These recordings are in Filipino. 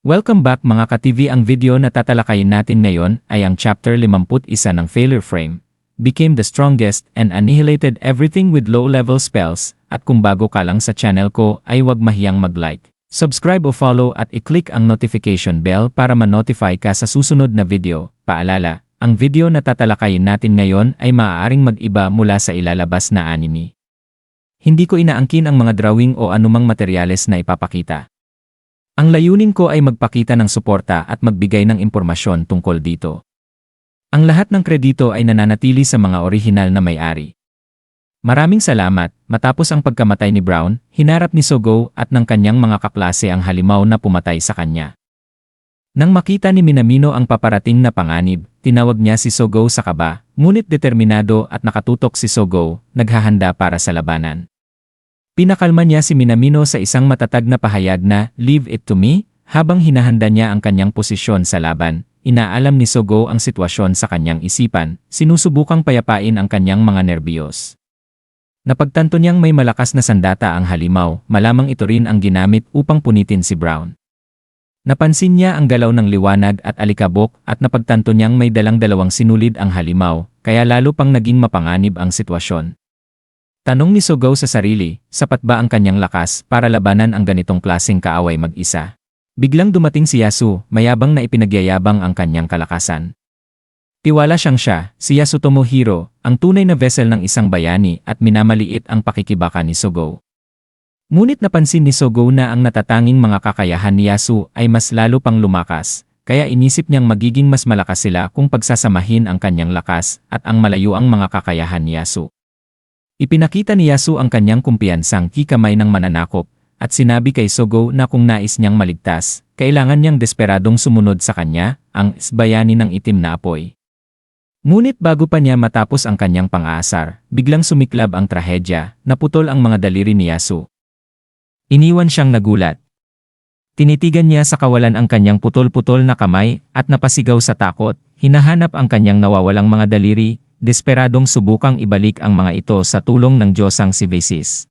Welcome back mga ka-TV. Ang video na tatalakayin natin ngayon ay ang chapter 51 ng Failure Frame, Became the Strongest and Annihilated Everything with Low-Level Spells. At kung bago ka lang sa channel ko ay huwag mahiyang mag-like, subscribe o follow at i-click ang notification bell para ma-notify ka sa susunod na video. Paalala, ang video na tatalakayin natin ngayon ay maaaring mag-iba mula sa ilalabas na anime. Hindi ko inaangkin ang mga drawing o anumang materyales na ipapakita. Ang layunin ko ay magpakita ng suporta at magbigay ng impormasyon tungkol dito. Ang lahat ng kredito ay nananatili sa mga orihinal na may-ari. Maraming salamat. Matapos ang pagkamatay ni Brown, hinarap ni Sogo at ng kanyang mga kaklase ang halimaw na pumatay sa kanya. Nang makita ni Minamino ang paparating na panganib, tinawag niya si Sogo sa kaba, ngunit determinado at nakatutok si Sogo, naghahanda para sa labanan. Pinakalma niya si Minamino sa isang matatag na pahayag na, "Leave it to me," habang hinahanda niya ang kanyang posisyon sa laban. Inaalam ni Sogo ang sitwasyon sa kanyang isipan, sinusubukang payapain ang kanyang mga nerbiyos. Napagtanto niyang may malakas na sandata ang halimaw, malamang ito rin ang ginamit upang punitin si Brown. Napansin niya ang galaw ng liwanag at alikabok at napagtanto niyang may dalawang sinulid ang halimaw, kaya lalo pang naging mapanganib ang sitwasyon. Tanong ni Sogo sa sarili, sapat ba ang kanyang lakas para labanan ang ganitong klaseng kaaway mag-isa? Biglang dumating si Yasu, mayabang na ipinagyayabang ang kanyang kalakasan. Tiwala siyang si Yasu Tomohiro, ang tunay na vessel ng isang bayani at minamaliit ang pakikibaka ni Sogo. Ngunit napansin ni Sogo na ang natatanging mga kakayahan ni Yasu ay mas lalo pang lumakas, kaya inisip niyang magiging mas malakas sila kung pagsasamahin ang kanyang lakas at ang malayo ang mga kakayahan ni Yasu. Ipinakita ni Yasu ang kanyang kumpiyansang kikamay ng mananakop at sinabi kay Sogo na kung nais niyang maligtas, kailangan niyang desperadong sumunod sa kanya, ang bayani ng itim na apoy. Ngunit bago pa niya matapos ang kanyang pang-aasar, biglang sumiklab ang trahedya, naputol ang mga daliri ni Yasu. Iniwan siyang nagulat. Tinitigan niya sa kawalan ang kanyang putol-putol na kamay at napasigaw sa takot, hinahanap ang kanyang nawawalang mga daliri, desperadong subukang ibalik ang mga ito sa tulong ng Diyosang si Vesis.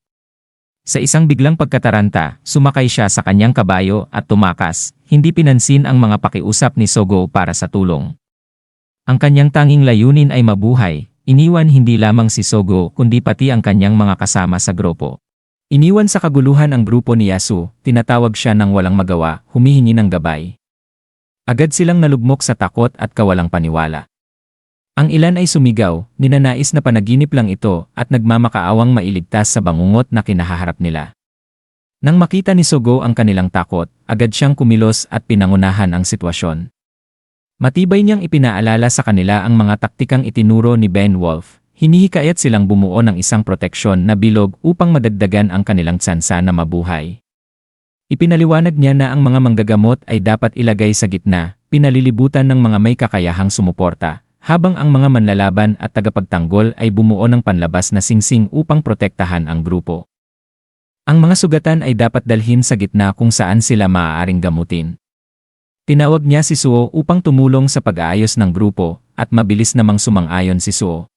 Sa isang biglang pagkataranta, sumakay siya sa kanyang kabayo at tumakas, hindi pinansin ang mga pakiusap ni Sogo para sa tulong. Ang kanyang tanging layunin ay mabuhay, iniwan hindi lamang si Sogo kundi pati ang kanyang mga kasama sa grupo. Iniwan sa kaguluhan ang grupo ni Yasu, tinatawag siya ng walang magawa, humihingi ng gabay. Agad silang nalugmok sa takot at kawalang paniwala. Ang ilan ay sumigaw, ninanais na panaginip lang ito at nagmamakaawang mailigtas sa bangungot na kinahaharap nila. Nang makita ni Sogo ang kanilang takot, agad siyang kumilos at pinangunahan ang sitwasyon. Matibay niyang ipinaalala sa kanila ang mga taktikang itinuro ni Ben Wolf. Hinihikayat silang bumuo ng isang proteksyon na bilog upang madagdagan ang kanilang tsansa na mabuhay. Ipinaliwanag niya na ang mga manggagamot ay dapat ilagay sa gitna, pinalilibutan ng mga may kakayahang sumuporta, habang ang mga manlalaban at tagapagtanggol ay bumuo ng panlabas na singsing upang protektahan ang grupo. Ang mga sugatan ay dapat dalhin sa gitna kung saan sila maaaring gamutin. Tinawag niya si Suo upang tumulong sa pag-aayos ng grupo, at mabilis namang sumang-ayon si Suo.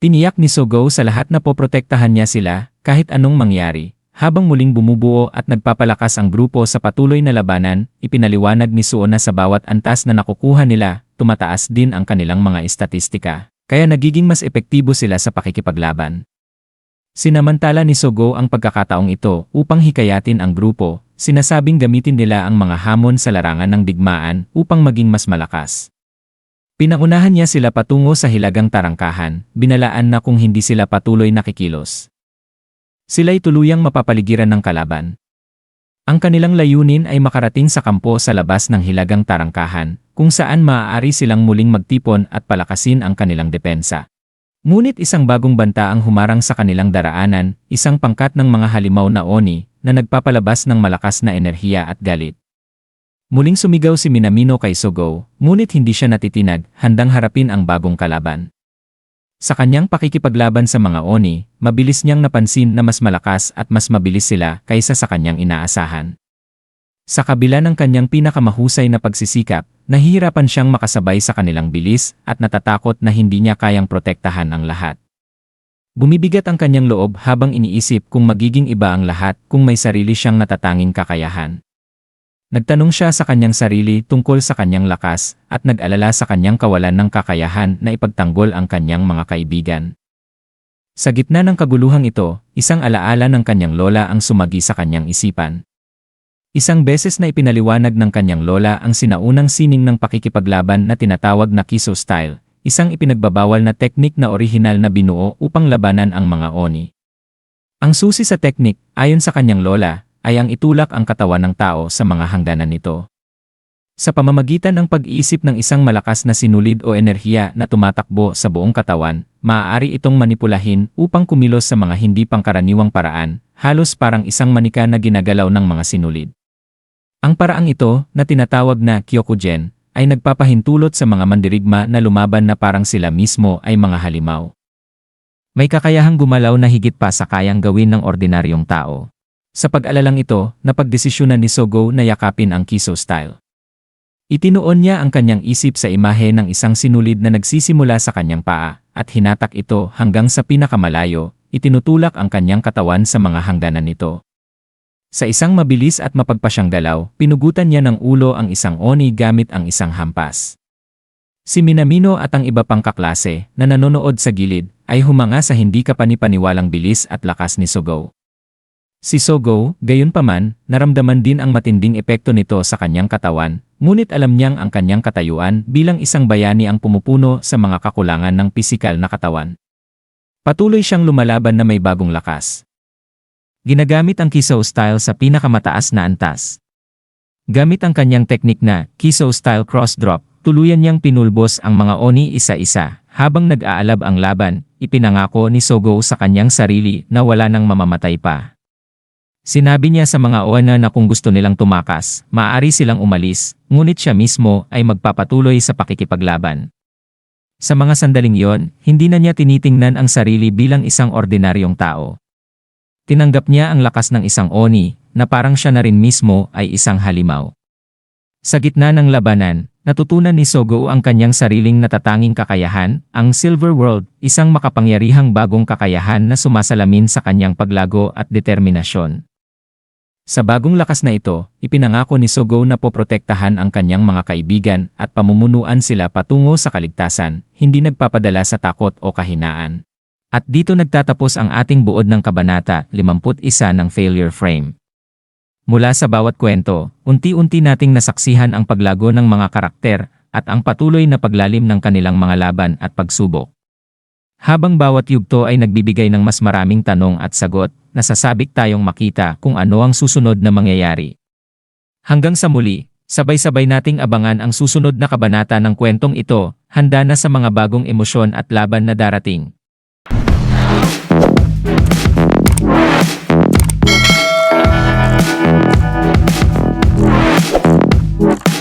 Tiniyak ni Sogo sa lahat na poprotektahan niya sila, kahit anong mangyari. Habang muling bumubuo at nagpapalakas ang grupo sa patuloy na labanan, ipinaliwanag ni Suo na sa bawat antas na nakukuha nila, tumataas din ang kanilang mga estatistika, kaya nagiging mas epektibo sila sa pakikipaglaban. Sinamantala ni Sogo ang pagkakataong ito upang hikayatin ang grupo, sinasabing gamitin nila ang mga hamon sa larangan ng digmaan upang maging mas malakas. Pinaunahan niya sila patungo sa hilagang tarangkahan, binalaan na kung hindi sila patuloy nakikilos, sila'y tuluyang mapapaligiran ng kalaban. Ang kanilang layunin ay makarating sa kampo sa labas ng hilagang tarangkahan, kung saan maaari silang muling magtipon at palakasin ang kanilang depensa. Ngunit isang bagong banta ang humarang sa kanilang daraanan, isang pangkat ng mga halimaw na oni, na nagpapalabas ng malakas na enerhiya at galit. Muling sumigaw si Minamino kay Sogo, ngunit hindi siya natitinag, handang harapin ang bagong kalaban. Sa kanyang pakikipaglaban sa mga oni, mabilis niyang napansin na mas malakas at mas mabilis sila kaysa sa kanyang inaasahan. Sa kabila ng kanyang pinakamahusay na pagsisikap, nahihirapan siyang makasabay sa kanilang bilis at natatakot na hindi niya kayang protektahan ang lahat. Bumibigat ang kanyang loob habang iniisip kung magiging iba ang lahat kung may sarili siyang natatanging kakayahan. Nagtanong siya sa kanyang sarili tungkol sa kanyang lakas at nag-alala sa kanyang kawalan ng kakayahan na ipagtanggol ang kanyang mga kaibigan. Sa gitna ng kaguluhang ito, isang alaala ng kanyang lola ang sumagi sa kanyang isipan. Isang beses na ipinaliwanag ng kanyang lola ang sinaunang sining ng pakikipaglaban na tinatawag na Kiso style, isang ipinagbabawal na teknik na orihinal na binuo upang labanan ang mga oni. Ang susi sa teknik, ayon sa kanyang lola, ay ang itulak ang katawan ng tao sa mga hangganan nito. Sa pamamagitan ng pag-iisip ng isang malakas na sinulid o enerhiya na tumatakbo sa buong katawan, maaari itong manipulahin upang kumilos sa mga hindi pangkaraniwang paraan, halos parang isang manika na ginagalaw ng mga sinulid. Ang paraang ito, na tinatawag na Kyokugen, ay nagpapahintulot sa mga mandirigma na lumaban na parang sila mismo ay mga halimaw. May kakayahang gumalaw na higit pa sa kayang gawin ng ordinaryong tao. Sa pag-alalang ito, napagdesisyonan ni Sogo na yakapin ang Kiso style. Itinuon niya ang kanyang isip sa imahe ng isang sinulid na nagsisimula sa kanyang paa, at hinatak ito hanggang sa pinakamalayo, itinutulak ang kanyang katawan sa mga hangganan nito. Sa isang mabilis at mapagpasyang galaw, pinugutan niya ng ulo ang isang oni gamit ang isang hampas. Si Minamino at ang iba pang kaklase na nanonood sa gilid ay humanga sa hindi kapanipaniwalang bilis at lakas ni Sogo. Si Sogo, gayunpaman, naramdaman din ang matinding epekto nito sa kanyang katawan, ngunit alam niyang ang kanyang katayuan bilang isang bayani ang pumupuno sa mga kakulangan ng pisikal na katawan. Patuloy siyang lumalaban na may bagong lakas. Ginagamit ang Kiso style sa pinakamataas na antas. Gamit ang kanyang teknik na Kiso style cross drop, tuluyan niyang pinulbos ang mga oni isa-isa. Habang nag-aalab ang laban, ipinangako ni Sogo sa kanyang sarili na wala nang mamamatay pa. Sinabi niya sa mga ona na kung gusto nilang tumakas, maaari silang umalis, ngunit siya mismo ay magpapatuloy sa pakikipaglaban. Sa mga sandaling yon, hindi na niya tinitingnan ang sarili bilang isang ordinaryong tao. Tinanggap niya ang lakas ng isang oni, na parang siya na rin mismo ay isang halimaw. Sa gitna ng labanan, natutunan ni Sogo ang kanyang sariling natatanging kakayahan, ang Silver World, isang makapangyarihang bagong kakayahan na sumasalamin sa kanyang paglago at determinasyon. Sa bagong lakas na ito, ipinangako ni Sogo na poprotektahan ang kanyang mga kaibigan at pamumunuan sila patungo sa kaligtasan, hindi nagpapadala sa takot o kahinaan. At dito nagtatapos ang ating buod ng Kabanata 51 ng Failure Frame. Mula sa bawat kwento, unti-unti nating nasaksihan ang paglago ng mga karakter at ang patuloy na paglalim ng kanilang mga laban at pagsubok. Habang bawat yugto ay nagbibigay ng mas maraming tanong at sagot, nasasabik tayong makita kung ano ang susunod na mangyayari. Hanggang sa muli, sabay-sabay nating abangan ang susunod na kabanata ng kwentong ito, handa na sa mga bagong emosyon at laban na darating.